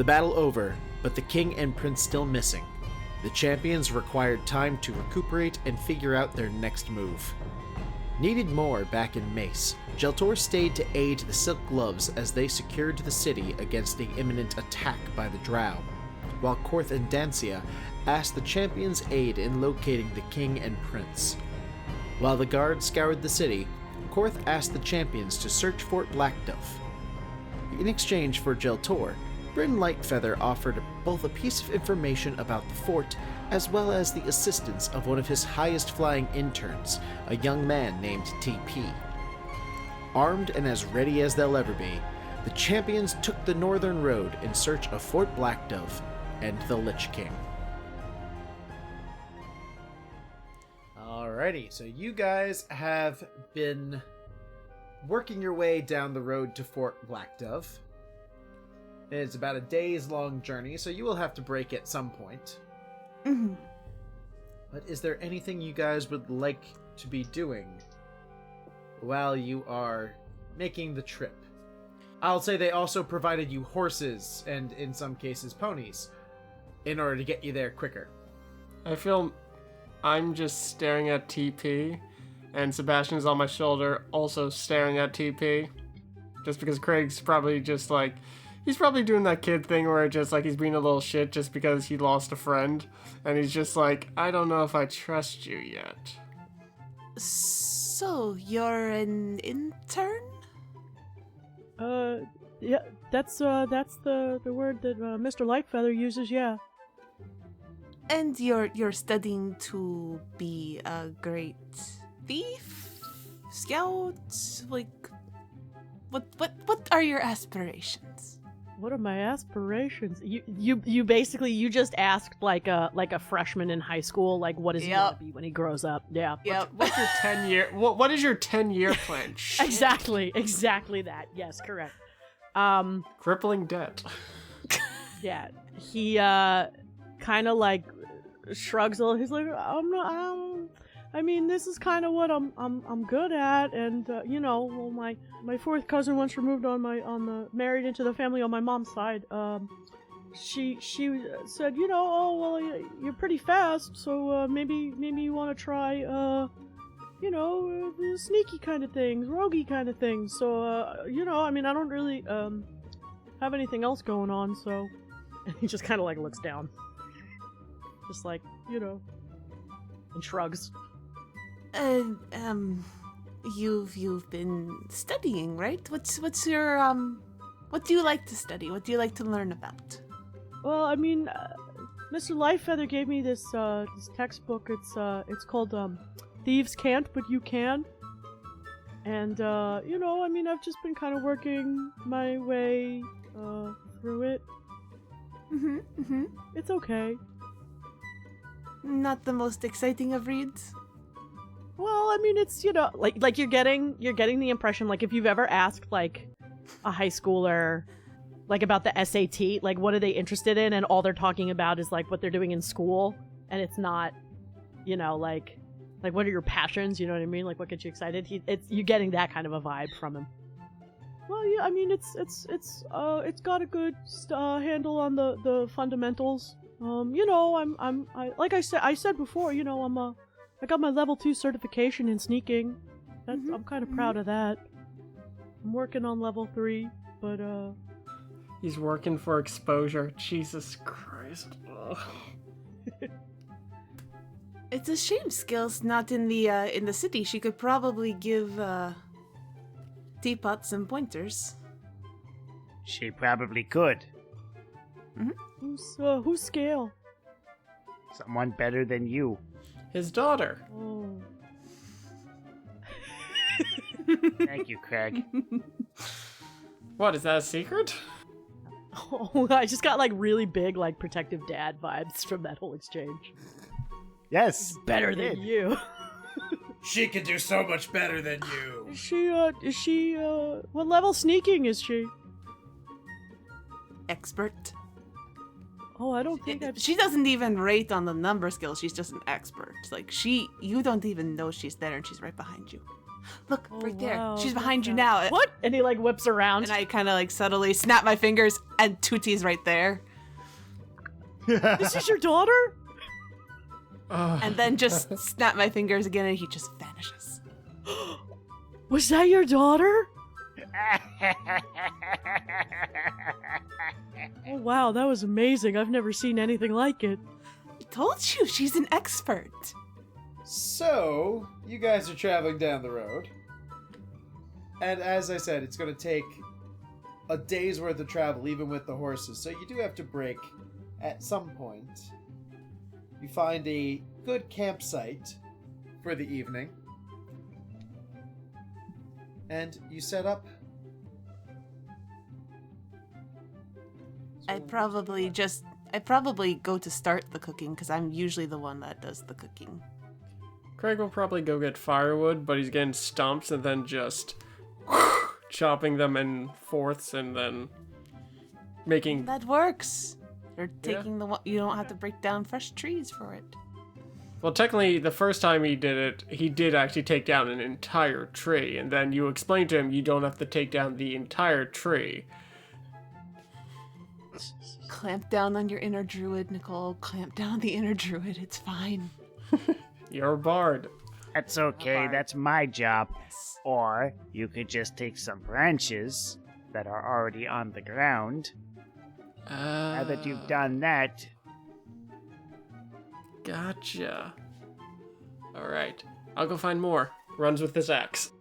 The battle over, but the king and prince still missing. The champions required time to recuperate and figure out their next move. Needed more back in Mace, Jeltor stayed to aid the Silk Gloves as they secured the city against the imminent attack by the Drow, while Korth and Dancia asked the champions' aid in locating the king and prince. While the guards scoured the city, Korth asked the champions to search Fort Blackdove. In exchange for Jeltor, Bryn Lightfeather offered both a piece of information about the fort as well as the assistance of one of his highest-flying interns, a young man named TP. Armed and as ready as they'll ever be, the champions took the northern road in search of Fort Blackdove and the Lich King. Alrighty, so you guys have been working your way down the road to Fort Blackdove. It's about a day's-long journey, so you will have to break at some point. Mm-hmm. But is there anything you guys would like to be doing while you are making the trip? I'll say they also provided you horses, and in some cases ponies, in order to get you there quicker. I feel I'm just staring at TP, and Sebastian's on my shoulder, also staring at TP. Just because Craig's probably just like... He's probably doing that kid thing where just like he's being a little shit just because he lost a friend. And he's just like, I don't know if I trust you yet. So, you're an intern? Yeah, that's the word that Mr. Lightfeather uses, yeah. And you're studying to be a great thief? Scout? Like, what are your aspirations? What are my aspirations? You basically you just asked like a freshman in high school, like what does he want to be when he grows up? Yeah. Yep. What's your 10-year? What is your 10-year plan? Exactly that. Yes, correct. Crippling debt. Yeah. He kind of like shrugs a little. He's like, I mean, this is kind of what I'm good at, and well, my fourth cousin once removed married into the family on my mom's side. She said, oh well, you're pretty fast, so maybe you want to try, the sneaky kind of things, roguey kind of things. So I mean, I don't really have anything else going on, so. And he just kind of like looks down, just like and shrugs. You've been studying, right? What's your what do you like to study? What do you like to learn about? Well, I mean, Mr. Lightfeather gave me this textbook. It's called Thieves Can't, But You Can. And I mean, I've just been kind of working my way through it. It's okay. Not the most exciting of reads. Well, I mean, it's like you're getting the impression, like if you've ever asked like a high schooler like about the SAT, like what are they interested in, and all they're talking about is like what they're doing in school, and it's not like what are your passions, you know what I mean, like what gets you excited. You're getting that kind of a vibe from him. Well, yeah, I mean, it's got a good handle on the fundamentals. I said before, I got my level 2 certification in sneaking. I'm kind of proud of that. I'm working on level 3, but He's working for exposure. Jesus Christ. It's a shame Skill's not in the city. She could probably give Teapot some pointers. She probably could. Who's Scale? Someone better than you. His daughter. Oh. Thank you, Kreg. What, is that a secret? Oh, I just got like really big like protective dad vibes from that whole exchange. Yes. Better than you. She can do so much better than you. Is she what level sneaking is she? Expert. Oh, I don't think She doesn't even rate on the number skill. She's just an expert. Like you don't even know she's there, and she's right behind you. Look, Oh, right there. wow, She's that behind you sounds- now. What? And he like whips around. And I kind of like subtly snap my fingers, and Tootie's right there. This is your daughter? And then just snap my fingers again, and he just vanishes. Was that your daughter? Oh wow, that was amazing. I've never seen anything like it. I told you, she's an expert. So, you guys are traveling down the road. And as I said, it's going to take a day's worth of travel, even with the horses. So you do have to break at some point. You find a good campsite for the evening. And you set up. I probably go to start the cooking, because I'm usually the one that does the cooking. Kreg will probably go get firewood, but he's getting stumps and then just chopping them in fourths and then making... That works. You're taking the one, you don't have to break down fresh trees for it. Well, technically, the first time he did it, he did actually take down an entire tree, and then you explained to him you don't have to take down the entire tree. Clamp down on your inner druid, Nicole. Clamp down the inner druid. It's fine. You're a bard. That's okay, that's my job. Or you could just take some branches that are already on the ground. Now that you've done that, Gotcha. Alright. I'll go find more. Runs with this axe.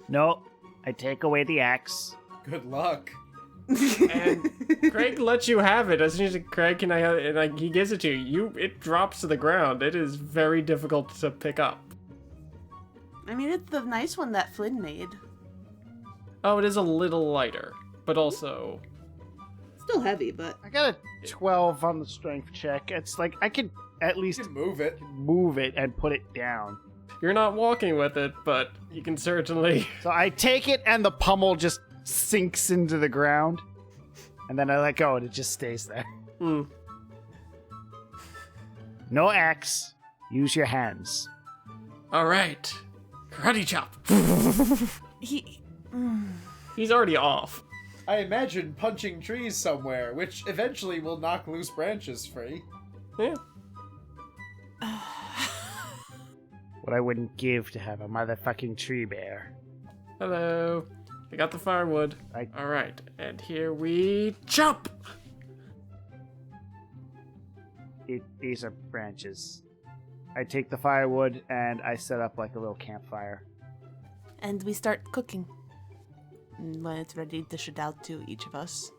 no, I take away the axe. Good luck. And Kreg lets you have it. As soon as Kreg can I have it, and he gives it to you, it drops to the ground. It is very difficult to pick up. I mean, it's the nice one that Flynn made. Oh, it is a little lighter, but also... Still heavy, but... I got a 12 on the strength check. It's like I could at You least can move it. move it and put it down. You're not walking with it, but you can certainly... So I take it and the pommel just sinks into the ground. And then I let go and it just stays there. Hmm. No axe. Use your hands. Alright. Karate chop. He... He's already off. I imagine punching trees somewhere, which eventually will knock loose branches free. Yeah. What I wouldn't give to have a motherfucking tree bear. Hello. I got the firewood. Alright, and here we chop! These are branches. I take the firewood and I set up like a little campfire. And we start cooking. And when it's ready, dish it out to each of us.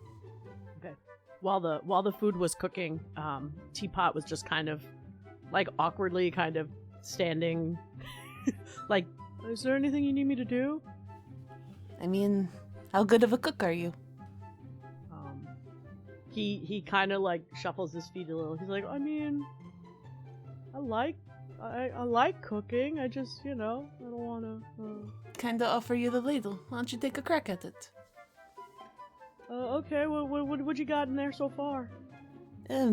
Okay. While the food was cooking, Teapot was just kind of like awkwardly kind of standing like, is there anything you need me to do? I mean, how good of a cook are you? He kind of like shuffles his feet a little. He's like, I mean, I like cooking. I just, I don't want to. Kinda offer you the ladle. Why don't you take a crack at it? Okay. What you got in there so far?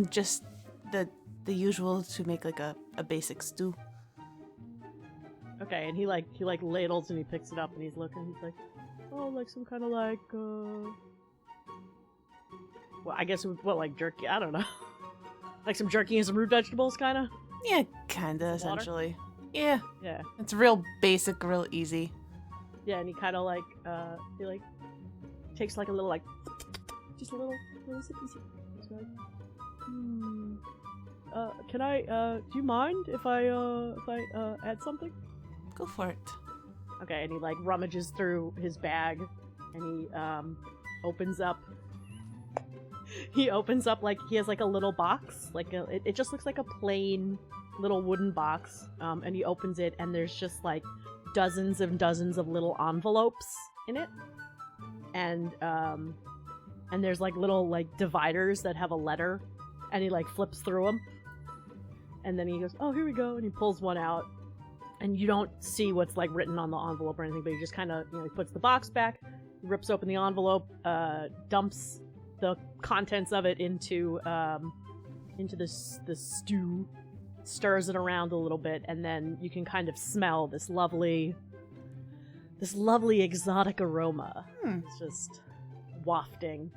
Just the usual to make like a basic stew. Okay, and he ladles and he picks it up and he's looking. He's like, oh, like some kind of like well, I guess like jerky. I don't know. Like some jerky and some root vegetables, kind of. Yeah, kinda, essentially. Yeah, Yeah. it's real basic, real easy. Yeah, and he kind of like he like takes like a little like just a little sippy sip. He's like, can I do you mind if I add something? Go for it. Okay, and he like rummages through his bag and he opens up like he has like a little box, like it just looks like a plain little wooden box, and he opens it and there's just like dozens and dozens of little envelopes in it, and there's like little like dividers that have a letter, and he like flips through them, and then he goes, oh, here we go, and he pulls one out, and you don't see what's like written on the envelope or anything, but he just kind of he puts the box back, rips open the envelope, dumps the contents of it into the stew, stirs it around a little bit, and then you can kind of smell this lovely exotic aroma. It's just wafting.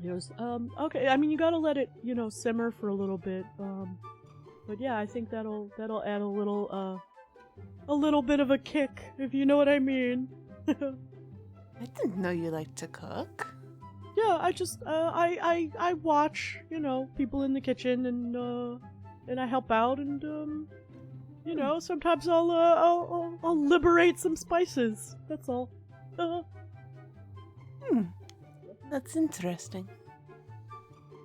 He goes, okay, I mean, you gotta let it, simmer for a little bit, but yeah, I think that'll add a little bit of a kick, if you know what I mean. I didn't know you liked to cook. Yeah, I just, I watch, people in the kitchen, and I help out, and, sometimes I'll liberate some spices. That's all. That's interesting.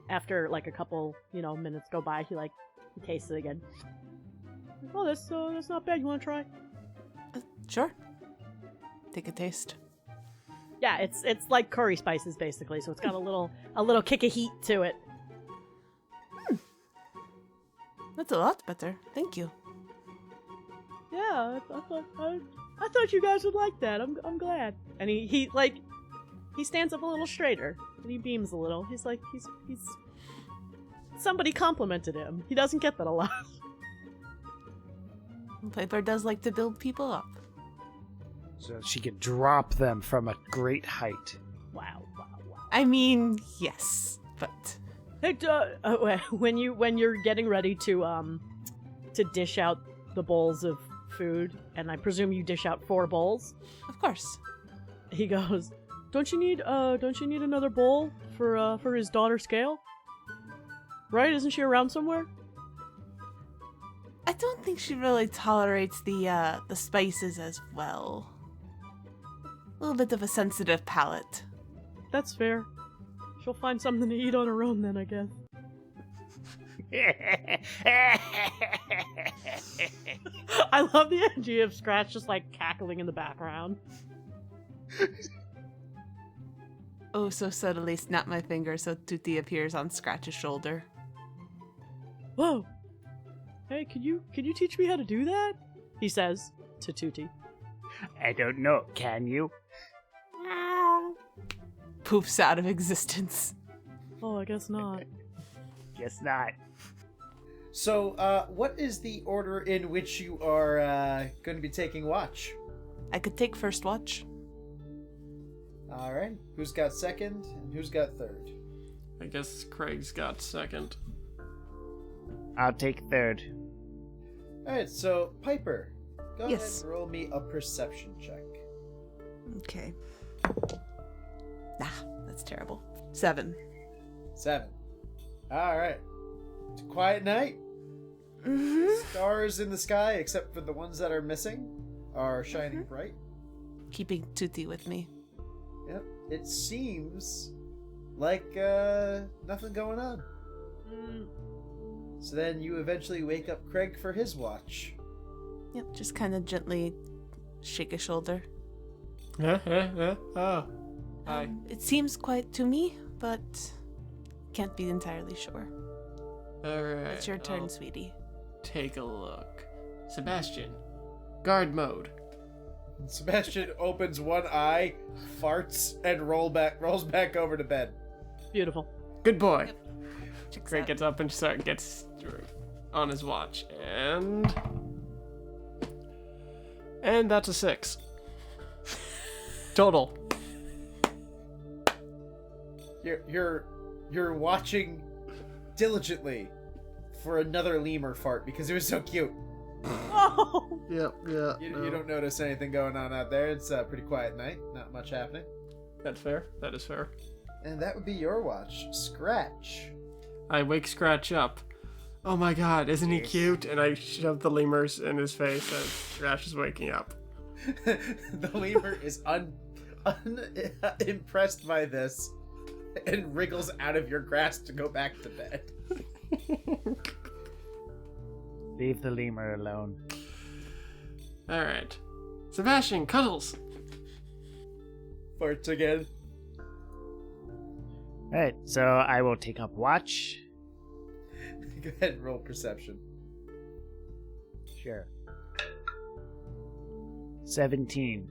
After, like, a couple, minutes go by, he tastes it again. Oh, that's not bad. You want to try? Sure. Take a taste. Yeah, it's like curry spices, basically, so it's got a little kick of heat to it. That's a lot better. Thank you. Yeah, I thought you guys would like that. I'm glad. And he stands up a little straighter and he beams a little. He's like he's somebody complimented him. He doesn't get that a lot. Piper does like to build people up. So she could drop them from a great height. Wow. I mean, yes, but Hey, when you're getting ready to dish out the bowls of food, and I presume you dish out 4 bowls. of course. He goes, Don't you need another bowl for his daughter Scale? Right? Isn't she around somewhere? I don't think she really tolerates the spices as well. A little bit of a sensitive palate. That's fair. She'll find something to eat on her own then, I guess. I love the idea of Scratch just cackling in the background. Oh, so subtly snap my finger so Tutti appears on Scratch's shoulder. Whoa! Hey, can you teach me how to do that? He says to Tutti. I don't know, can you? Poofs out of existence. Oh, I guess not. Guess not. So, what is the order in which you are going to be taking watch? I could take first watch. All right. Who's got second and who's got third? I guess Craig's got second. I'll take third. All right. So, Piper, go ahead Yes. and roll me a perception check. Okay. That's terrible. 7. 7. All right. It's a quiet night. Mm-hmm. Stars in the sky, except for the ones that are missing, are shining bright. Keeping Tutti with me. Yep. It seems like nothing going on. So then you eventually wake up Kreg for his watch. Yep, just kind of gently shake a shoulder. Oh. Hi. It seems quiet to me, but can't be entirely sure. Alright. It's your turn, I'll sweetie. take a look. Sebastian, guard mode. Sebastian opens one eye, farts, and rolls back over to bed. Beautiful. Good boy. Yep. Checks Craig out. gets up and gets on his watch, and that's a 6 total. You're watching diligently for another lemur fart because it was so cute. Oh! Yep. Yeah. You don't notice anything going on out there. It's a pretty quiet night. Not much happening. That's fair. That is fair. And that would be your watch. Scratch. I wake Scratch up. Oh my god, isn't he cute? And I shove the lemurs in his face as Scratch is waking up. The lemur is unimpressed by this and wriggles out of your grasp to go back to bed. Leave the lemur alone. Alright. Sebastian, cuddles! Farts again. Alright, so I will take up watch. Go ahead and roll perception. Sure. 17.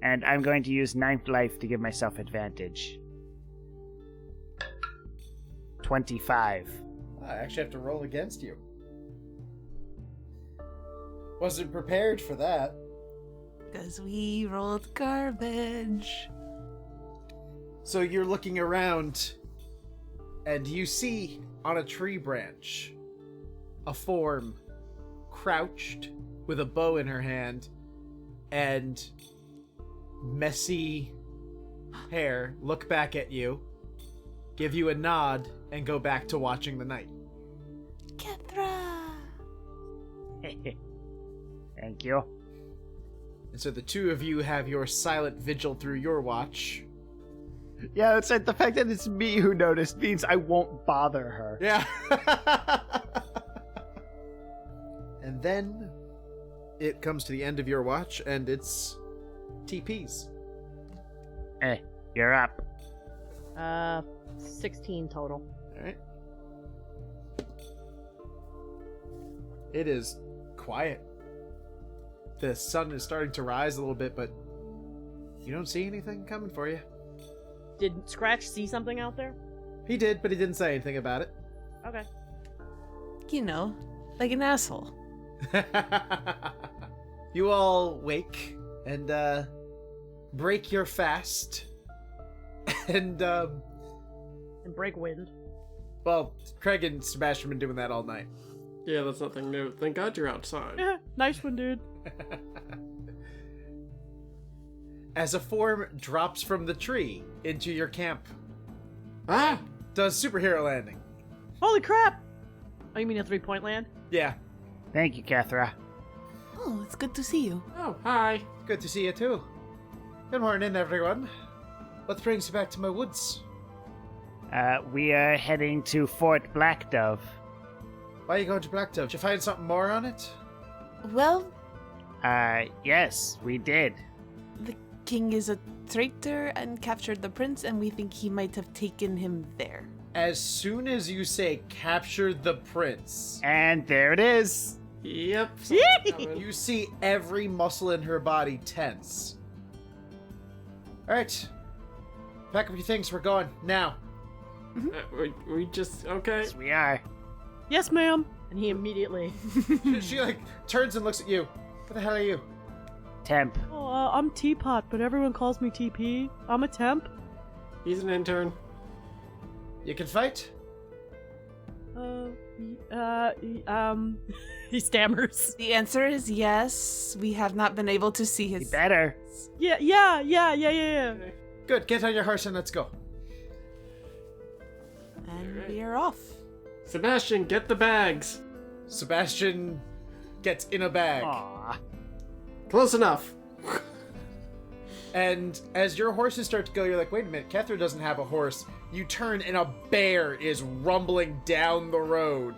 And I'm going to use 9th life to give myself advantage. 25. I actually have to roll against you. Wasn't prepared for that. Because we rolled garbage. So you're looking around, and you see on a tree branch a form crouched with a bow in her hand and messy hair look back at you, give you a nod, and go back to watching the night. Kethra! Thank you. And so the two of you have your silent vigil through your watch. Yeah, that's right. The fact that it's me who noticed means I won't bother her. Yeah. And then it comes to the end of your watch, and it's TP's. Hey, you're up. 16 total. All right. It is quiet. The sun is starting to rise a little bit, but you don't see anything coming for you. Did Scratch see something out there? He did, but he didn't say anything about it. Okay. You know, like an asshole. You all wake and break your fast. And break wind. well, Kreg and Sebastian have been doing that all night. Yeah, that's nothing new. Thank God you're outside. Yeah, nice one, dude. As a form drops from the tree into your camp, Ah! does superhero landing. Holy crap! Oh, you mean a 3-point land? Yeah, Thank you, Kethra. Oh, it's good to see you. Oh, hi. good to see you too. Good morning, everyone. What brings you back to my woods? We are heading to Fort Blackdove. Why are you going to Blackdove? Did you find something more on it? Well, Yes, we did. the king is a traitor and captured the prince, and we think he might have taken him there. As soon as you say captured the prince, And there it is. Yep. you see every muscle in her body tense. Alright. Pack up your things, we're going. Now. We just okay. Yes, we are. Yes, ma'am. And he immediately. She like turns and looks at you. What the hell are you? Temp. Oh, I'm Teapot, but everyone calls me TP. I'm a temp. He's an intern. You can fight? He stammers. The answer is yes. We have not been able to see You his. better. Yeah. Good, get on your horse and let's go. And Alright. we are off. Sebastian, get the bags. Sebastian gets in a bag. Aw. Close enough. And as your horses start to go, you're like, wait a minute, Kethra doesn't have a horse. You turn and a bear is rumbling down the road,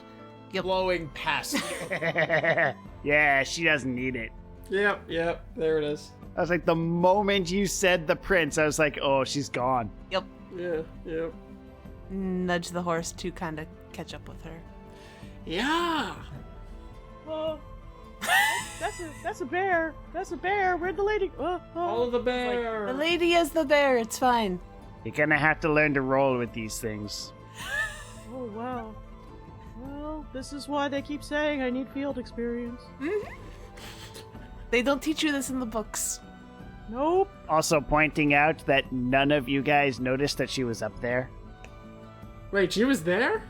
Yep. blowing past you. Yeah, she doesn't need it. Yep. There it is. I was like, the moment you said the prince, I was like, oh, she's gone. Yep. Yep. Nudge the horse to kind of catch up with her. Yeah. That's a bear. That's a bear. Where'd the lady? Follow the bear. The lady is the bear. It's fine. You're gonna have to learn to roll with these things. Oh wow. Well, this is why they keep saying I need field experience. They don't teach you this in the books. Nope. Also pointing out that none of you guys noticed that she was up there Wait, she was there?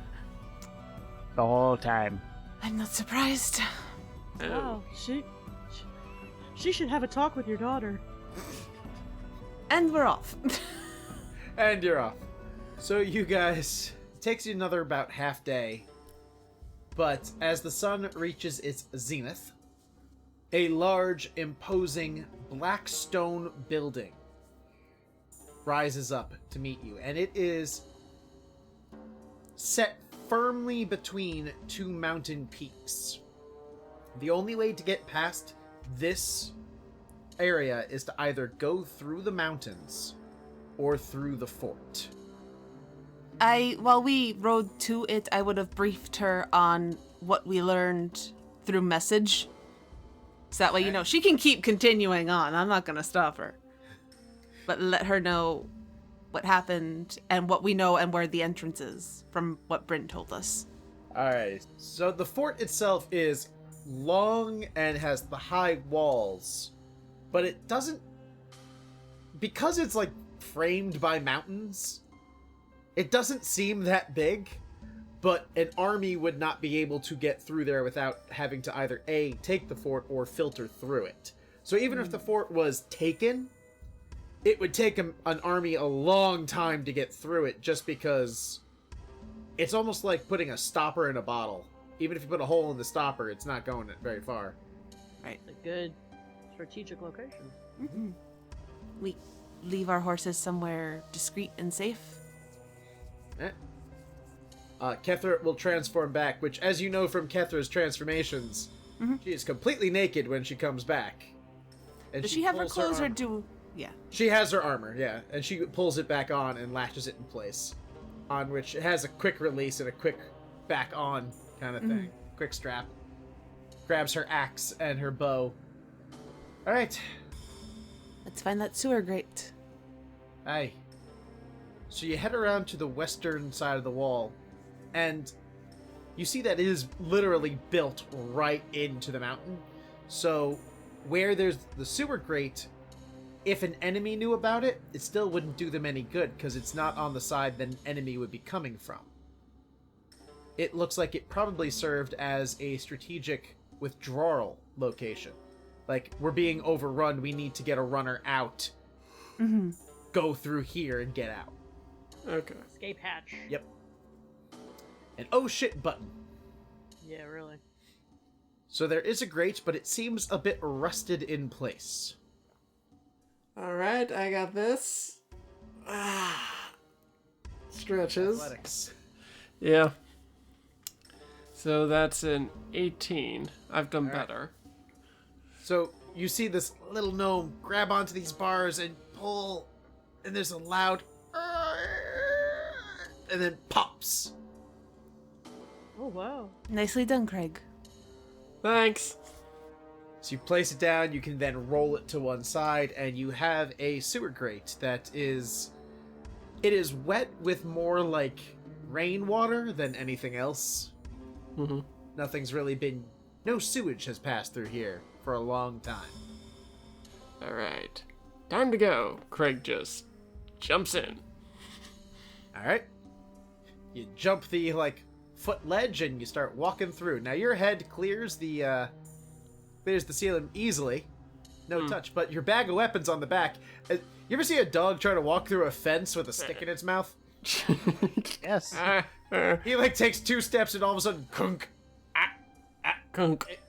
the whole time. I'm not surprised. Wow. She should have a talk with your daughter. And we're off. And you're off. So you guys, it takes you another about half day. But as the sun reaches its zenith, a large, imposing black stone building rises up to meet you. And it is set firmly between two mountain peaks. The only way to get past this area is to either go through the mountains or through the fort. While we rode to it, I would have briefed her on what we learned through message. So that way, you know, she can keep continuing on. I'm not going to stop her. But let her know what happened and what we know and where the entrance is from what Bryn told us. Alright, so the fort itself is long and has the high walls, but it doesn't... Because it's, like, framed by mountains, it doesn't seem that big, but an army would not be able to get through there without having to either A, take the fort, or filter through it. So even if the fort was taken, it would take an army a long time to get through it, just because it's almost like putting a stopper in a bottle. Even if you put a hole in the stopper, it's not going very far. Right. It's a good strategic location. Mm-hmm. We leave our horses somewhere discreet and safe. Kethra will transform back, which, as you know from Kethra's transformations, she is completely naked when she comes back. And Does she have her pulls clothes or armor. do... Yeah. She has her armor, yeah, and she pulls it back on and latches it in place, on which it has a quick release and a quick back on kind of thing. Quick strap. Grabs her axe and her bow. All right. Let's find that sewer grate. Aye. So you head around to the western side of the wall, and you see that it is literally built right into the mountain. So where there's the sewer grate, if an enemy knew about it, it still wouldn't do them any good because it's not on the side that an enemy would be coming from. It looks like it probably served as a strategic withdrawal location. Like, we're being overrun, we need to get a runner out. Go through here and get out. Okay. Escape hatch. Yep. An oh shit button. Yeah, really. So there is a grate, but it seems a bit rusted in place. Alright, I got this. Stretches. Athletics. Yeah. So that's an 18. I've done All right. better. So you see this little gnome grab onto these bars and pull, and there's a loud and then pops. Oh, wow. Nicely done, Kreg. Thanks. So you place it down, you can then roll it to one side, and you have a sewer grate that is... It is wet with more like rainwater than anything else. Nothing's really been... No sewage has passed through here for a long time. Alright. Time to go. Kreg just jumps in. Alright. You jump the, like, foot ledge and you start walking through. Now your head clears the ceiling easily. No touch, but your bag of weapons on the back. You ever see a dog try to walk through a fence with a stick in its mouth? Yes. He, like, takes 2 steps and all of a sudden, kunk. Kunk.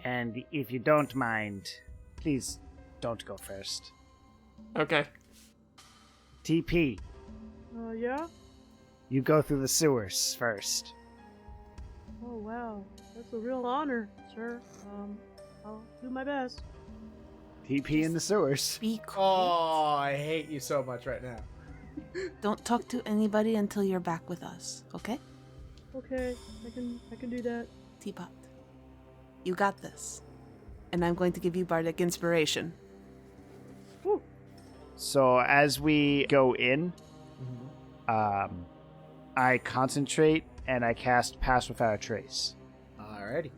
And if you don't mind, please don't go first. Okay. TP, Yeah? you go through the sewers first. Oh, wow. That's a real honor, sir. I'll do my best. TP in the sewers. Be quiet. Oh, I hate you so much right now. Don't talk to anybody until you're back with us, okay? Okay, I can do that. Teapot. You got this. And I'm going to give you bardic inspiration. Woo. So as we go in, I concentrate and I cast Pass Without a Trace. Alrighty.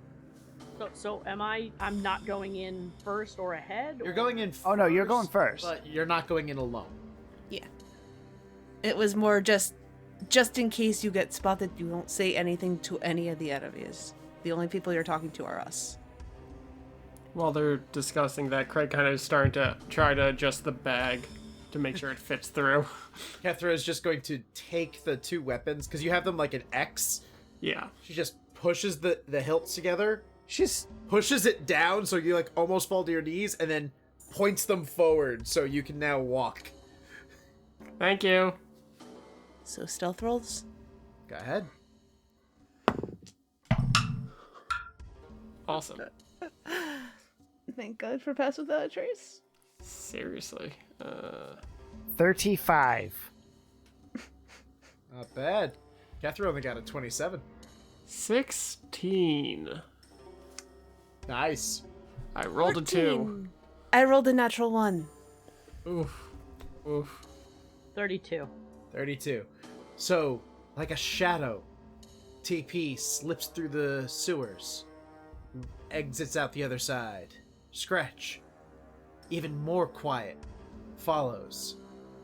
So I'm not going in first or ahead? You're going in first. Oh no, you're going first. But you're not going in alone. Yeah. It was more just in case you get spotted, you don't say anything to any of the enemies. The only people you're talking to are us. While they're discussing that, Kreg kind of is starting to try to adjust the bag to make sure it fits through. Kethra is just going to take the 2 weapons, because you have them like an X. Yeah. She just pushes the hilts together, She's pushes it down so you, like, almost fall to your knees, and then points them forward so you can now walk. Thank you. So stealth rolls? Go ahead. Awesome. Thank God for Pass Without a Trace. Seriously. 35. Not bad. Kethra only got a 27. 16. Nice. I rolled a 2. I rolled a natural 1. Oof. Oof. 32. 32. So, like a shadow, TP slips through the sewers, exits out the other side. Scratch, even more quiet, follows.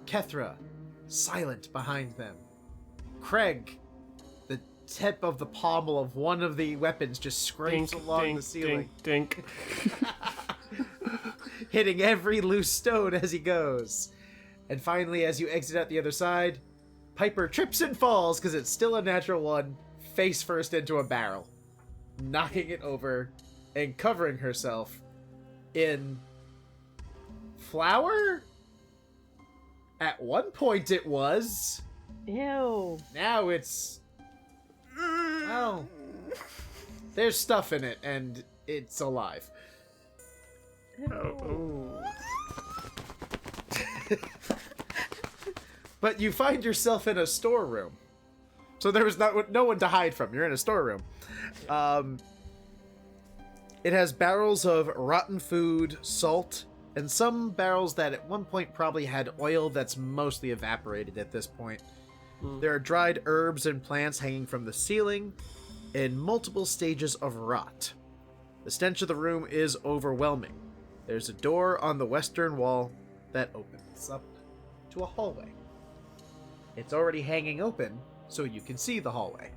Kethra, silent behind them. Kreg, the tip of the pommel of one of the weapons just scrapes along the ceiling. Dink. Hitting every loose stone as he goes. And finally, as you exit out the other side, Piper trips and falls, because it's still a natural one, face first into a barrel, knocking it over and covering herself in flour? At one point it was. Ew. Now it's... Well, there's stuff in it, and it's alive. Oh. But you find yourself in a storeroom. So there was no one to hide from. You're in a storeroom. It has barrels of rotten food, salt, and some barrels that at one point probably had oil that's mostly evaporated at this point. There are dried herbs and plants hanging from the ceiling in multiple stages of rot. The stench of the room is overwhelming. There's a door on the western wall that opens up to a hallway. It's already hanging open, so you can see the hallway.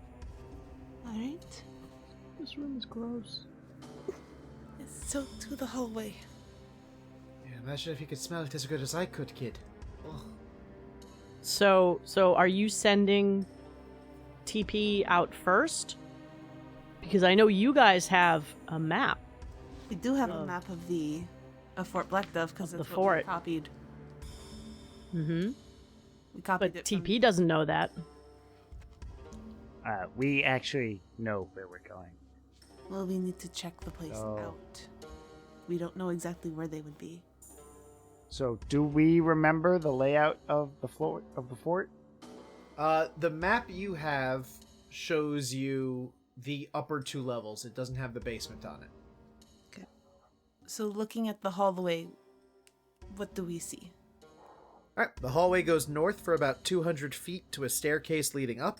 Alright. This room is gross. So to the hallway. Yeah, imagine if you could smell it as good as I could, kid. Ugh. So are you sending TP out first? Because I know you guys have a map. We do have a map of Fort Blackdove because it's the what we fort. copied. Mm-hmm. We copied But it from... TP doesn't know that. We actually know where we're going. Well, we need to check the place Oh. out. We don't know exactly where they would be. So, do we remember the layout of the fort? The map you have shows you the upper two levels. It doesn't have the basement on it. Okay. So looking at the hallway, what do we see? Alright, the hallway goes north for about 200 feet to a staircase leading up.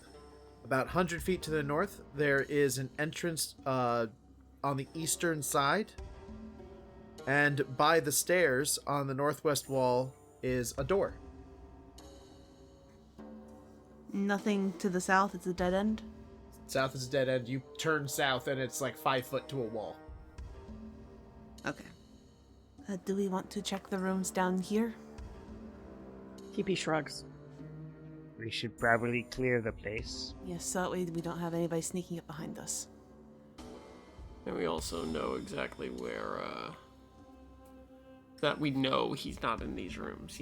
About 100 feet to the north, there is an entrance on the eastern side. And by the stairs on the northwest wall is a door. Nothing to the south, it's a dead end? South is a dead end. You turn south and it's like 5 foot to a wall. Okay. Do we want to check the rooms down here? TP shrugs. We should probably clear the place. Yes, so that way we don't have anybody sneaking up behind us. And we also know exactly where, that we know he's not in these rooms.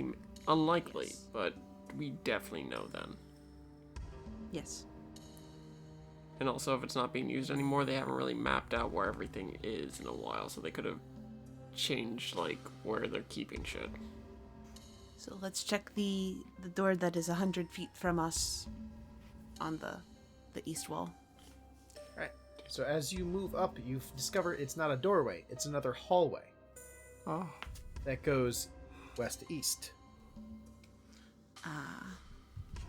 Unlikely, Yes. but we definitely know then. Yes. And also, if it's not being used anymore, they haven't really mapped out where everything is in a while, so they could have changed, like, where they're keeping shit. So let's check the door that is 100 feet from us on the east wall. Alright, so as you move up, you discover it's not a doorway, it's another hallway. Oh. That goes west to east.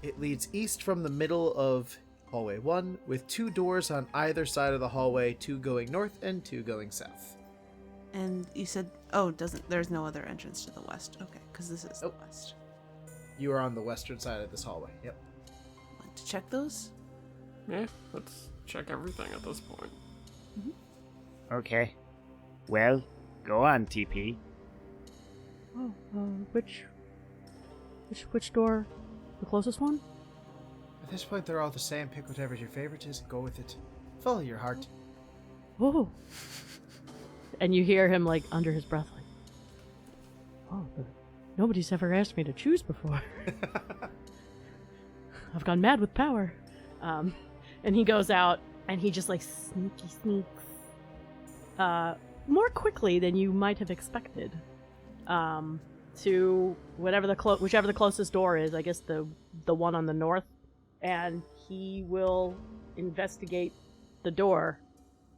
It leads east from the middle of hallway 1, with 2 doors on either side of the hallway, 2 going north and 2 going south. And you said, there's no other entrance to the west. Okay, because this is the west. You are on the western side of this hallway, yep. Want to check those? Yeah, let's check everything at this point. Okay. Well, go on, TP. Oh, which door? The closest one? At this point, they're all the same. Pick whatever your favorite is and go with it. Follow your heart. Oh. And you hear him, like, under his breath, like, oh, nobody's ever asked me to choose before. I've gone mad with power. And he goes out, and he just, like, sneaks. More quickly than you might have expected. To whichever the closest door is, I guess the one on the north, and he will investigate the door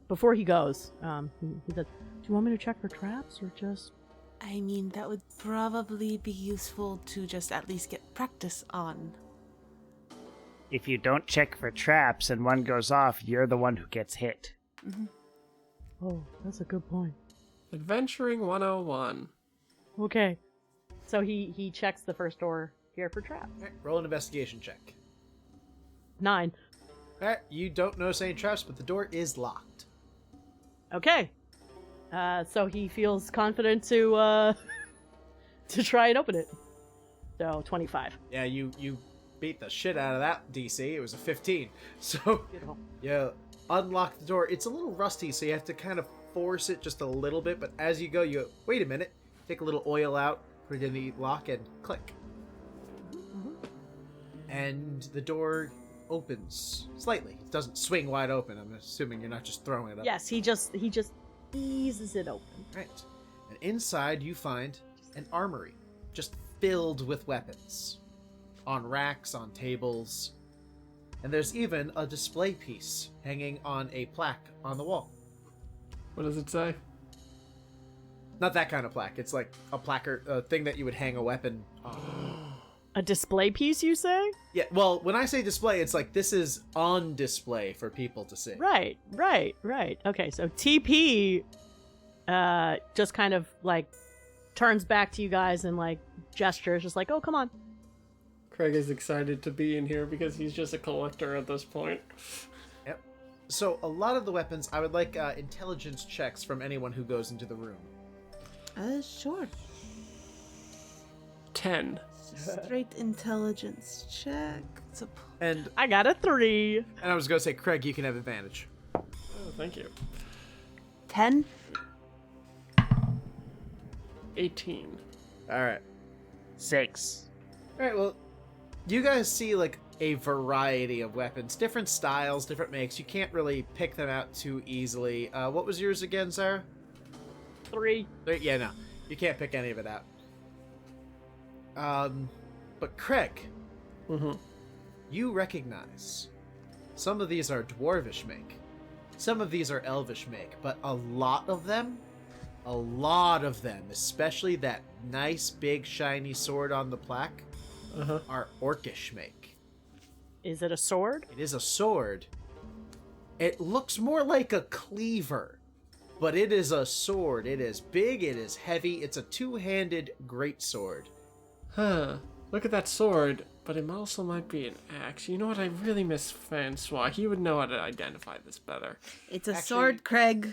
before he goes. He said, "Do you want me to check for traps or just?" I mean, that would probably be useful to just at least get practice on. if you don't check for traps and one goes off, you're the one who gets hit. Mm-hmm. Oh, that's a good point. Adventuring 101. Okay. So he checks the first door here for traps. All right, roll an investigation check. 9. All right, you don't notice any traps, but the door is locked. Okay. So he feels confident to try and open it. So 25. Yeah, you beat the shit out of that DC. It was a 15. So Beautiful. yeah, unlock the door. It's a little rusty, so you have to kind of force it just a little bit. But as you go, you wait a minute, take a little oil out, put it in the lock, and click. And the door opens slightly. It doesn't swing wide open. I'm assuming you're not just throwing it up. Yes, he just eases it open. Right. And inside you find an armory, just filled with weapons. On racks, on tables. And there's even a display piece hanging on a plaque on the wall. What does it say? Not that kind of plaque. It's like a placard, a thing that you would hang a weapon on. A display piece, you say? Yeah, well, when I say display, it's like this is on display for people to see. Right. Okay, so TP just kind of like turns back to you guys and like gestures, just like, oh, come on. Kreg is excited to be in here because he's just a collector at this point. Yep. So a lot of the weapons, I would like intelligence checks from anyone who goes into the room. Sure. 10. Straight intelligence check. And I got a 3. I was going to say, Kreg, you can have advantage. Oh, thank you. 10. 18. All right. 6. All right, well, you guys see like a variety of weapons, different styles, different makes. You can't really pick them out too easily. What was yours again, Sarah? 3. Yeah, no. You can't pick any of it out. But Kreg, you recognize some of these are dwarvish make. Some of these are elvish make, but a lot of them, especially that nice big shiny sword on the plaque, are orcish make. Is it a sword? It is a sword. It looks more like a cleaver, but it is a sword. It is big, it is heavy, it's a two-handed greatsword. Huh. Look at that sword, but it also might be an axe. You know what? I really miss Francois. He would know how to identify this better. It's a sword, Kreg.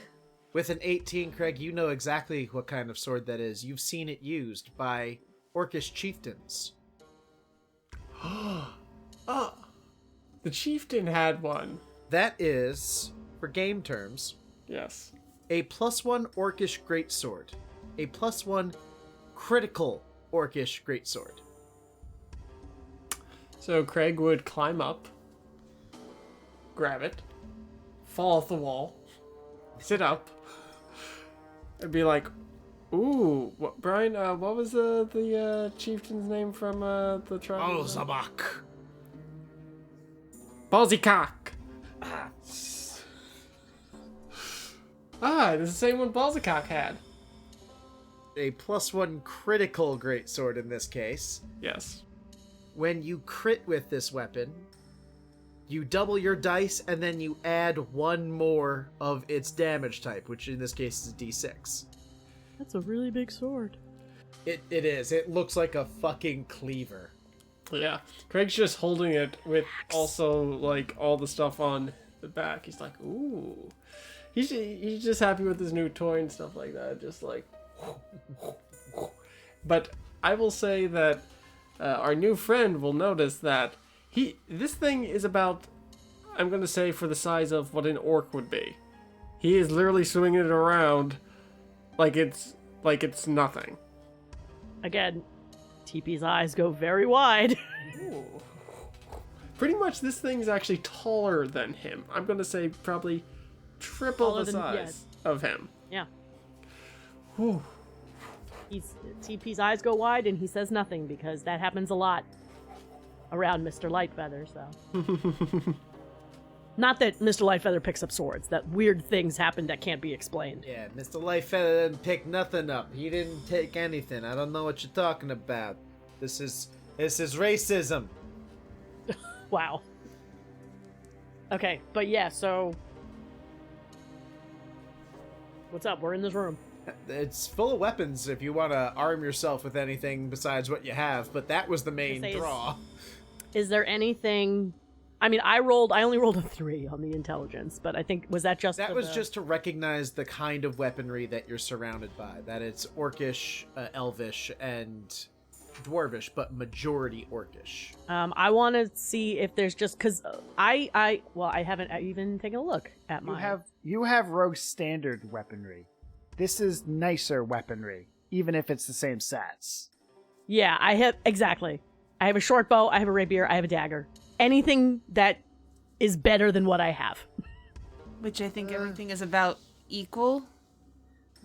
With an 18, Kreg, you know exactly what kind of sword that is. You've seen it used by orcish chieftains. Oh, the chieftain had one. That is, for game terms, Yes. a +1 orcish greatsword. A +1 critical orcish greatsword. So Kreg would climb up, grab it, fall off the wall, sit up, and be like, "Ooh, what, Brian? What was the chieftain's name from the tribe?" Oh, Zabak. Balzikak. This is the same one Balzikak had. A +1 critical greatsword in this case. Yes. When you crit with this weapon, you double your dice and then you add one more of its damage type, which in this case is a d6. That's a really big sword. It is. It looks like a fucking cleaver. Yeah. Craig's just holding it with also like all the stuff on the back. He's like, ooh. He's just happy with his new toy and stuff like that. Just like. But I will say that our new friend will notice that this thing is about, I'm going to say, for the size of what an orc would be. He is literally swinging it around like it's nothing. Again, TP's eyes go very wide. Ooh. Pretty much this thing is actually taller than him. I'm going to say probably triple Taller the than- size of him. Yeah. Whew. TP's eyes go wide and he says nothing because that happens a lot around Mr. Lightfeather, so. Not that Mr. Lightfeather picks up swords, that weird things happen that can't be explained. Yeah, Mr. Lightfeather didn't pick nothing up. He didn't take anything. I don't know what you're talking about. This is racism. Wow. Okay, but yeah, so... What's up? We're in this room. It's full of weapons if you want to arm yourself with anything besides what you have, but that was the main draw. Is there anything... I mean, I only rolled a 3 on the intelligence, but I think, was that just That was just to recognize the kind of weaponry that you're surrounded by. That it's Orcish, Elvish, and Dwarvish, but majority Orcish. I want to see if there's just... Because I haven't even taken a look at You have rogue standard weaponry. This is nicer weaponry, even if it's the same stats. Yeah, I have... Exactly. I have a short bow, I have a rapier, I have a dagger. Anything that is better than what I have. Which I think everything is about equal.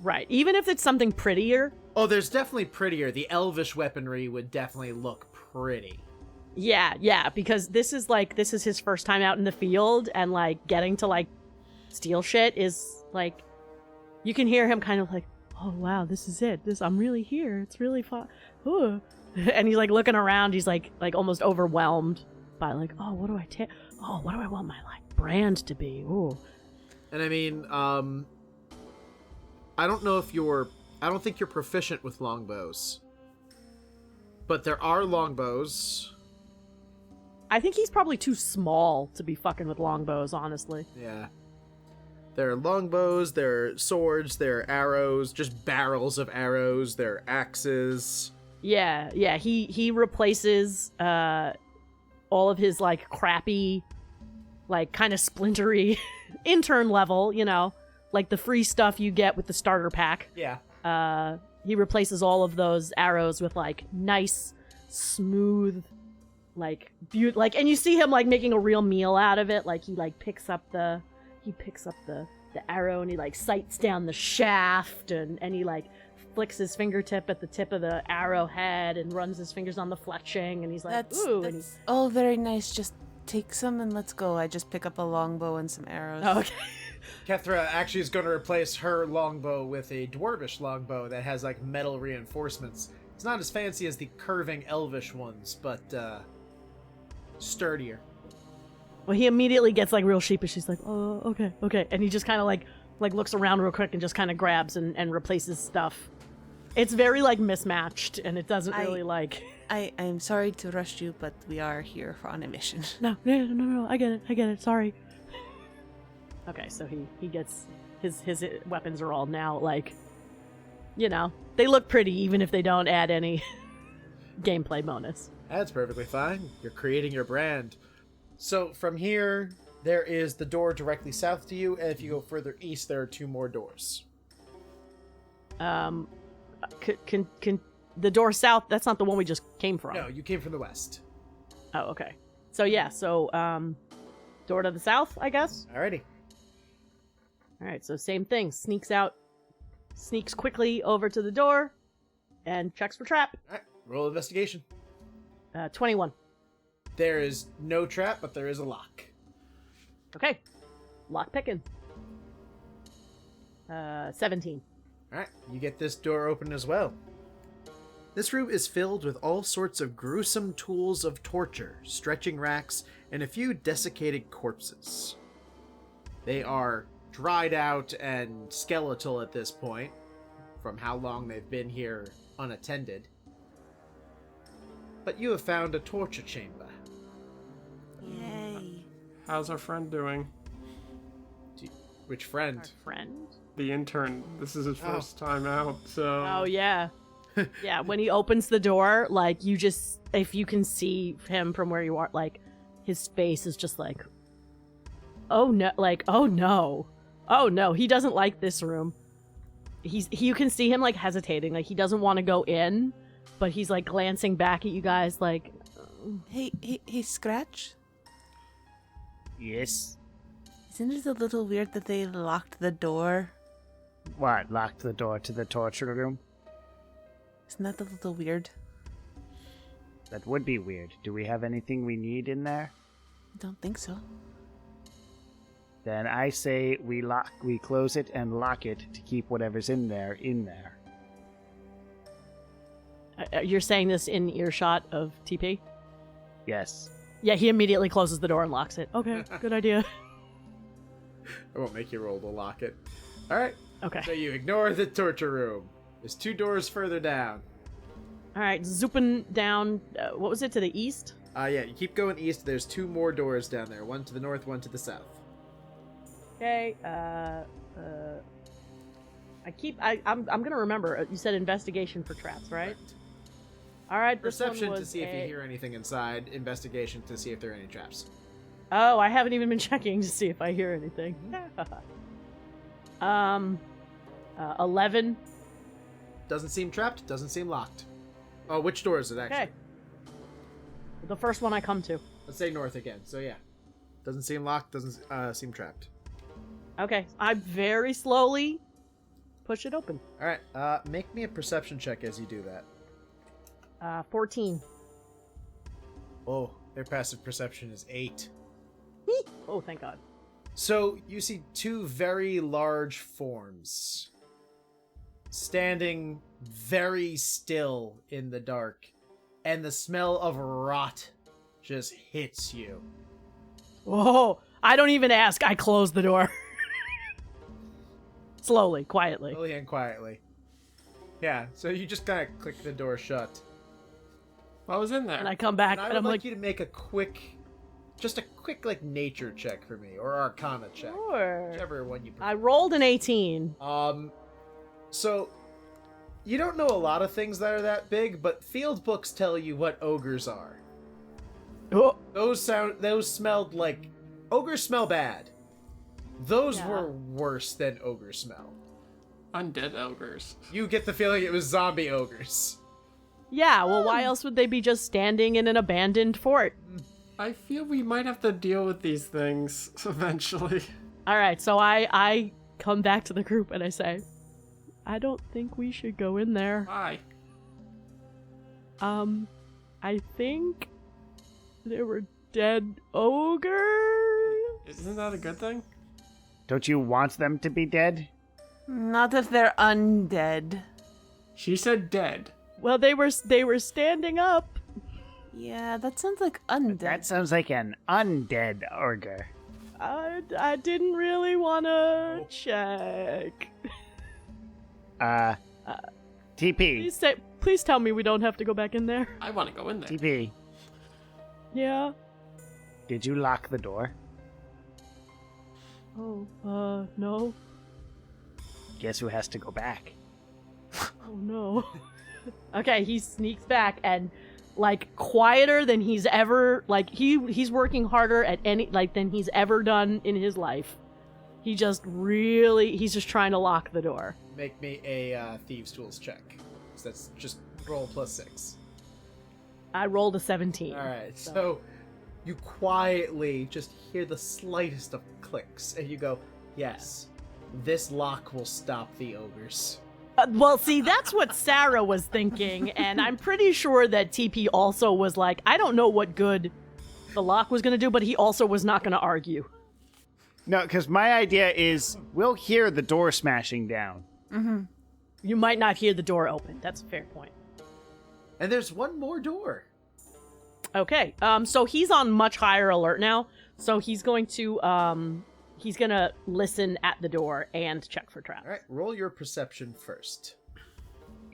Right. Even if it's something prettier. Oh, there's definitely prettier. The Elvish weaponry would definitely look pretty. Yeah, because this is his first time out in the field, and like getting to like steal shit is like, you can hear him kind of like, oh wow, this is it. I'm really here. It's really fun. Ooh. And he's like looking around. He's like almost overwhelmed by like, oh, what do I take? Oh, what do I want my like brand to be? Ooh. And I mean, I don't think you're proficient with longbows. But there are longbows. I think he's probably too small to be fucking with longbows, honestly. Yeah. There are longbows, there are swords, there are arrows, just barrels of arrows, there are axes. Yeah, he replaces all of his like crappy, like kind of splintery intern level, like the free stuff you get with the starter pack. Yeah. He replaces all of those arrows with like nice, smooth, like and you see him like making a real meal out of it. Like he picks up the arrow and he like sights down the shaft and he like flicks his fingertip at the tip of the arrowhead and runs his fingers on the fletching, and he's like, ooh. That's all very nice. Just take some and let's go. I just pick up a longbow and some arrows. Oh, okay. Kethra actually is going to replace her longbow with a dwarvish longbow that has like metal reinforcements. It's not as fancy as the curving elvish ones, but sturdier. Well, he immediately gets like real sheepish. He's like, oh, okay. And he just kind of like looks around real quick and just kind of grabs and replaces stuff. It's very like mismatched, and it doesn't really like... I'm sorry to rush you, but we are here on a mission. No, I get it, sorry. Okay, so he gets... His weapons are all now, like... they look pretty even if they don't add any gameplay bonus. That's perfectly fine. You're creating your brand. So from here, there is the door directly south to you, and if you go further east, there are 2 more doors. Can the door south? That's not the one we just came from. No, you came from the west. Oh, okay. So yeah, door to the south, I guess. Alrighty. All right, so same thing. Sneaks quickly over to the door, and checks for trap. All right, roll investigation. 21. There is no trap, but there is a lock. Okay, lock picking. 17. Alright, you get this door open as well. This room is filled with all sorts of gruesome tools of torture, stretching racks, and a few desiccated corpses. They are dried out and skeletal at this point, from how long they've been here unattended. But you have found a torture chamber. Yay. How's our friend doing? Which friend? Our friend? The intern. This is his first time out, so... Oh, yeah. Yeah, when he opens the door, like, if you can see him from where you are, like, his face is just like, oh no, he doesn't like this room. You can see him, like, hesitating, like, he doesn't want to go in, but he's, like, glancing back at you guys, like... Hey, Scratch? Yes? Isn't it a little weird that they locked the door? What, locked the door to the torture room? Isn't that a little weird? That would be weird. Do we have anything we need in there? I don't think so. Then I say we close it and lock it to keep whatever's in there. You're saying this in earshot of TP? Yes. Yeah, he immediately closes the door and locks it. Okay, good idea. I won't make you roll to lock it. All right. Okay. So you ignore the torture room. There's 2 doors further down. All right, zooping down. What was it, to the east? Yeah, you keep going east. There's 2 more doors down there. One to the north, one to the south. Okay. I'm gonna remember. You said investigation for traps, right? Correct. All right. This one Perception to was see if you hear anything inside. Investigation to see if there are any traps. Oh, I haven't even been checking to see if I hear anything. 11. Doesn't seem trapped. Doesn't seem locked. Oh, which door is it actually? Okay. The first one I come to. Let's say north again. So yeah, doesn't seem locked. Doesn't seem trapped. Okay, I very slowly push it open. All right. Make me a perception check as you do that. 14. Oh, their passive perception is 8. Oh, thank God. So you see 2 very large forms standing very still in the dark, and the smell of rot just hits you. Whoa! I don't even ask. I close the door. Slowly, quietly. Slowly and quietly. Yeah, so you just kind of click the door shut. What was in there? And I come back, And I and would I'm like like, you to make a quick like nature check for me, or Arcana check, sure. whichever one you prefer. I rolled an 18. So you don't know a lot of things that are that big, but field books tell you what ogres are. Oh, Those smelled like ogres smell bad. Those Yeah. were worse than ogre smell. Undead ogres. You get the feeling it was zombie ogres. yeah. Well, why else would they be just standing in an abandoned fort? I feel we might have to deal with these things eventually. All right, so I come back to the group and I say, I don't think we should go in there. Why? I think there were dead ogres. Isn't that a good thing? Don't you want them to be dead? Not if they're undead. She said dead. Well, they were standing up. Yeah, that sounds like undead. That sounds like an undead ogre. I didn't really want to check. TP. Please tell me we don't have to go back in there. I want to go in there. TP. Yeah. Did you lock the door? Oh, no. Guess who has to go back? Oh no. Okay, he sneaks back and like quieter than he's ever he's working harder at than he's ever done in his life. He's just trying to lock the door. Make me a thieves tools check. So that's just roll +6. I rolled a 17. All right, so you quietly just hear the slightest of clicks, and you go, "Yes, this lock will stop the ogres." Well, see, that's what Sara was thinking, and I'm pretty sure that TP also was like, I don't know what good the lock was going to do, but he also was not going to argue. No, because my idea is we'll hear the door smashing down. Mm-hmm. You might not hear the door open. That's a fair point. And there's one more door. Okay, so he's on much higher alert now, so he's going to listen at the door and check for traps. All right, roll your perception first.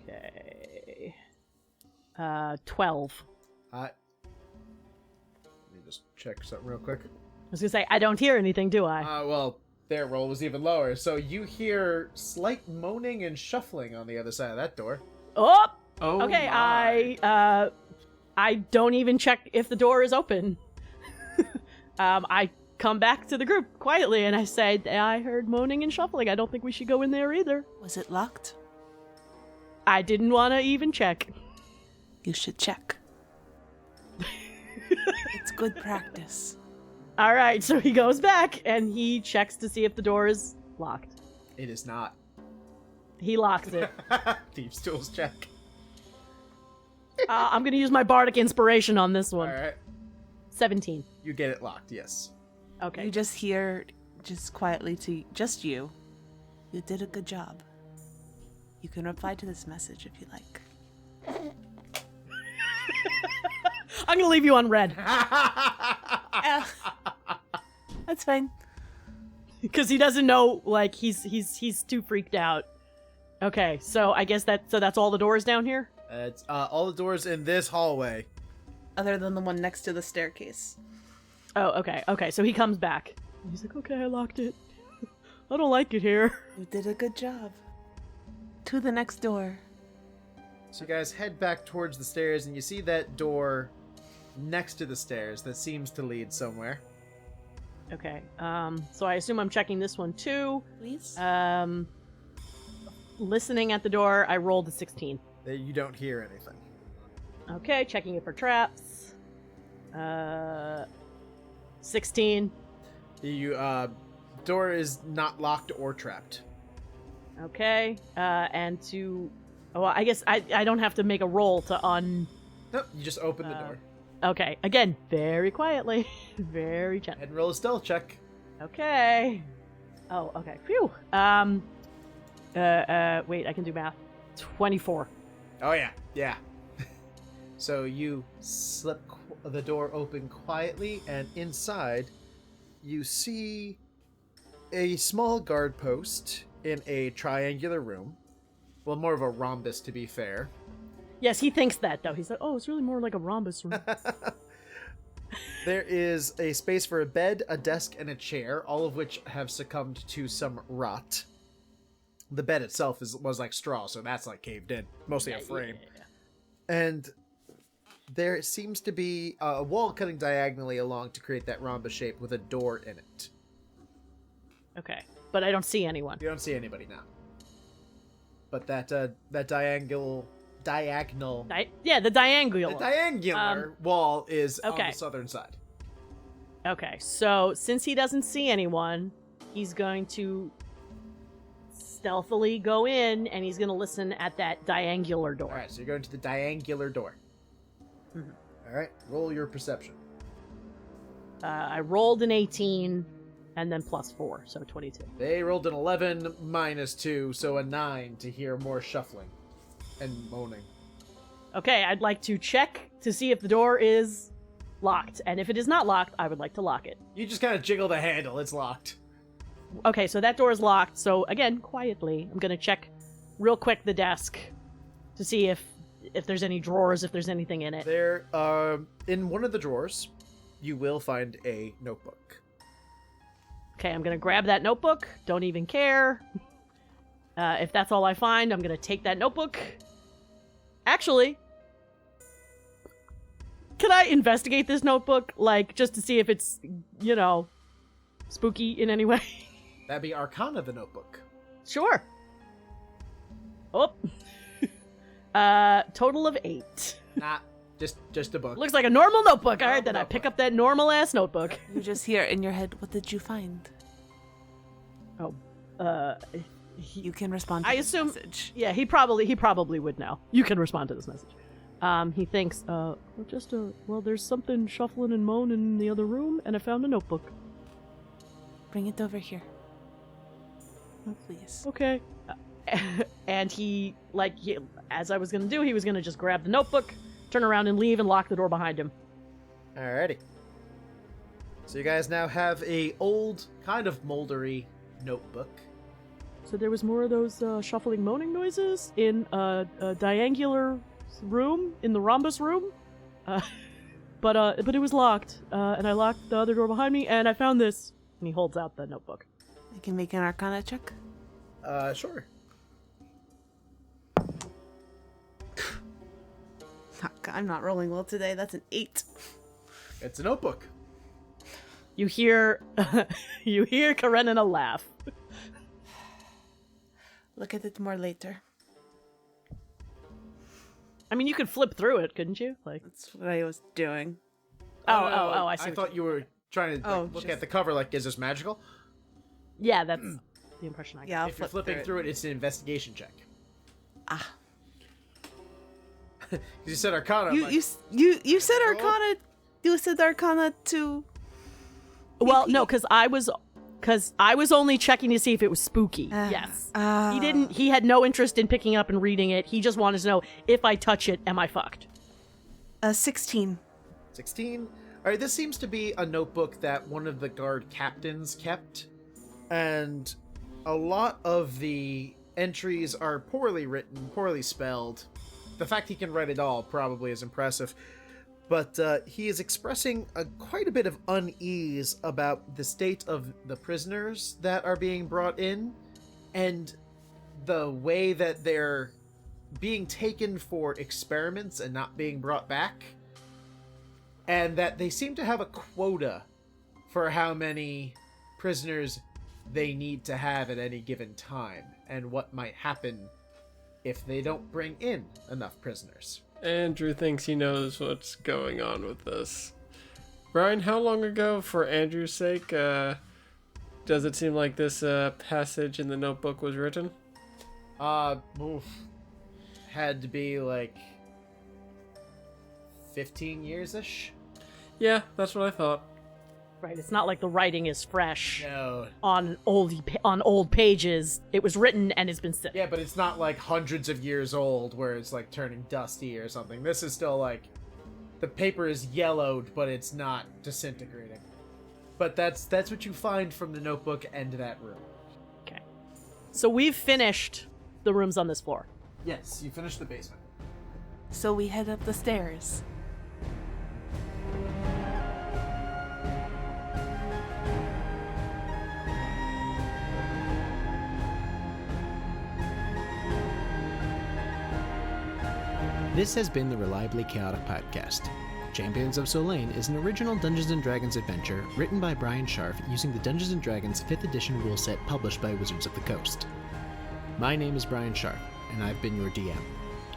Okay. 12. Let me just check something real quick. I was gonna say, I don't hear anything, do I? Well, their roll was even lower, so you hear slight moaning and shuffling on the other side of that door. Oh! Oh, Okay, my. I don't even check if the door is open. I come back to the group quietly and I say, I heard moaning and shuffling. I don't think we should go in there either. Was it locked? I didn't want to even check. You should check. It's good practice. All right, so he goes back and he checks to see if the door is locked. It is not. He locks it. Thieves tools check. I'm going to use my bardic inspiration on this one. All right, 17. you get it locked. Yes. Okay. You just hear, just quietly to just you. You did a good job. You can reply to this message if you like. I'm gonna leave you on red. That's fine. Because he doesn't know, like, he's too freaked out. Okay, so I guess that's all the doors down here? It's all the doors in this hallway. Other than the one next to the staircase. Oh, okay, so he comes back. He's like, okay, I locked it. I don't like it here. You did a good job. To the next door. So you guys head back towards the stairs, and you see that door next to the stairs that seems to lead somewhere. Okay, so I assume I'm checking this one too. Please? Listening at the door, I rolled a 16. You don't hear anything. Okay, checking it for traps. 16. Door is not locked or trapped. Okay, well, I guess I don't have to make a roll to Nope, you just open the door. Okay, again, very quietly, very gently. And roll a stealth check. Okay. Oh, okay. Phew. Wait, I can do math. 24. Oh yeah. So you slip the door open quietly, and inside you see a small guard post in a triangular room. Well, more of a rhombus, to be fair. Yes, he thinks that, though. He's like, oh, it's really more like a rhombus room. There is a space for a bed, a desk, and a chair, all of which have succumbed to some rot. The bed itself was like straw, so that's like caved in. Mostly a frame. Yeah. And there seems to be a wall cutting diagonally along to create that rhombus shape with a door in it. Okay, but I don't see anyone. You don't see anybody now. But that diagonal... The diangular. Wall is on the southern side. Okay, so since he doesn't see anyone, he's going to stealthily go in, and he's going to listen at that diangular door. Alright, so you're going to the diangular door. Mm-hmm. Alright, roll your perception. I rolled an 18, and then plus 4, so 22. They rolled an 11 minus 2, so a 9 to hear more shuffling and moaning. Okay, I'd like to check to see if the door is locked, and if it is not locked, I would like to lock it. You just kind of jiggle the handle, it's locked. Okay, so that door is locked, so again, quietly, I'm gonna check real quick the desk to see if there's any drawers, if there's anything in it. There, in one of the drawers, you will find a notebook. Okay, I'm gonna grab that notebook, don't even care. If that's all I find, I'm gonna take that notebook. Actually, can I investigate this notebook? Like, just to see if it's, spooky in any way? That'd be Arcana, the notebook. Sure. Oh. Total of 8. Nah, just a book. Looks like a normal notebook. Alright, then I pick up that normal-ass notebook. You just hear in your head, what did you find? Oh, You can respond to I this assume, message. Yeah, he probably would know. You can respond to this message. He thinks, there's something shuffling and moaning in the other room, and I found a notebook. Bring it over here. Oh, please. Okay. And as I was gonna do, he was gonna just grab the notebook, turn around and leave, and lock the door behind him. Alrighty. So you guys now have a old, kind of moldery notebook. So there was more of those shuffling, moaning noises in a diangular room, in the rhombus room. But it was locked, and I locked the other door behind me, and I found this. And he holds out the notebook. I can make an Arcana check. Sure. I'm not rolling well today. That's an 8. It's a notebook. You hear Karenina laugh. Look at it more later. I mean, you could flip through it, couldn't you? Like, That's what I was doing. oh, I see. I thought you were trying to look at the cover like, is this magical? Yeah, that's the impression I got. Yeah, I'll If you're flip flipping through it, it's an investigation check. Ah. You said Arcana. You said Arcana. You said Arcana too. Well, no, because I was only checking to see if it was spooky. Yes. He had no interest in picking up and reading it. He just wanted to know, if I touch it, am I fucked? 16. 16. All right, this seems to be a notebook that one of the guard captains kept, and a lot of the entries are poorly written, poorly spelled. The fact he can write it all probably is impressive, but he is expressing quite a bit of unease about the state of the prisoners that are being brought in, and the way that they're being taken for experiments and not being brought back, and that they seem to have a quota for how many prisoners they need to have at any given time, and what might happen if they don't bring in enough prisoners. Andrew thinks he knows what's going on with this. Bryan, how long ago, for Andrew's sake, does it seem like this passage in the notebook was written? Had to be like 15 years-ish? Yeah, that's what I thought. Right, it's not like the writing is fresh No. on old pages. It was written and it's been sitting. Yeah, but it's not like hundreds of years old where it's like turning dusty or something. This is still like, the paper is yellowed, but it's not disintegrating. But that's what you find from the notebook and that room. Okay. So we've finished the rooms on this floor. Yes, you finished the basement. So we head up the stairs. This has been the Reliably Chaotic podcast. Champions of Solane is an original Dungeons & Dragons adventure written by Bryan Scharf using the Dungeons & Dragons 5th edition rule set published by Wizards of the Coast. My name is Bryan Scharf, and I've been your DM.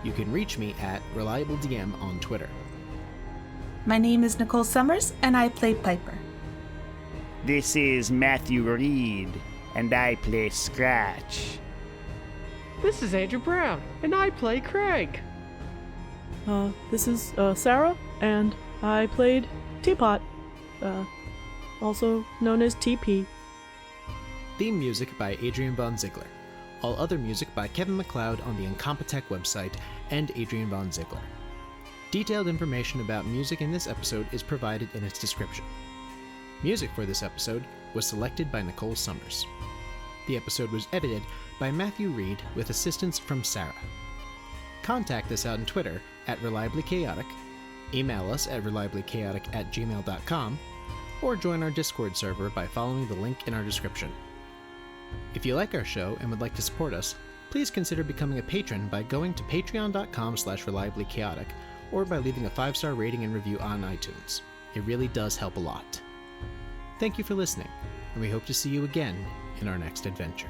You can reach me at ReliableDM on Twitter. My name is Nicole Summers, and I play Piper. This is Matthew Reed, and I play Scratch. This is Andrew Brown, and I play Kreg. This is Sara, and I played Teapot, also known as TP. Theme music by Adrian von Ziegler. All other music by Kevin MacLeod on the Incompetech website and Adrian von Ziegler. Detailed information about music in this episode is provided in its description. Music for this episode was selected by Nicole Summers. The episode was edited by Matthew Reed with assistance from Sara. Contact us out on Twitter at Reliably Chaotic, email us at reliablychaotic@gmail.com, or join our Discord server by following the link in our description. If you like our show and would like to support us, please consider becoming a patron by going to patreon.com/reliablychaotic or by leaving a 5-star rating and review on iTunes. It really does help a lot. Thank you for listening, and we hope to see you again in our next adventure.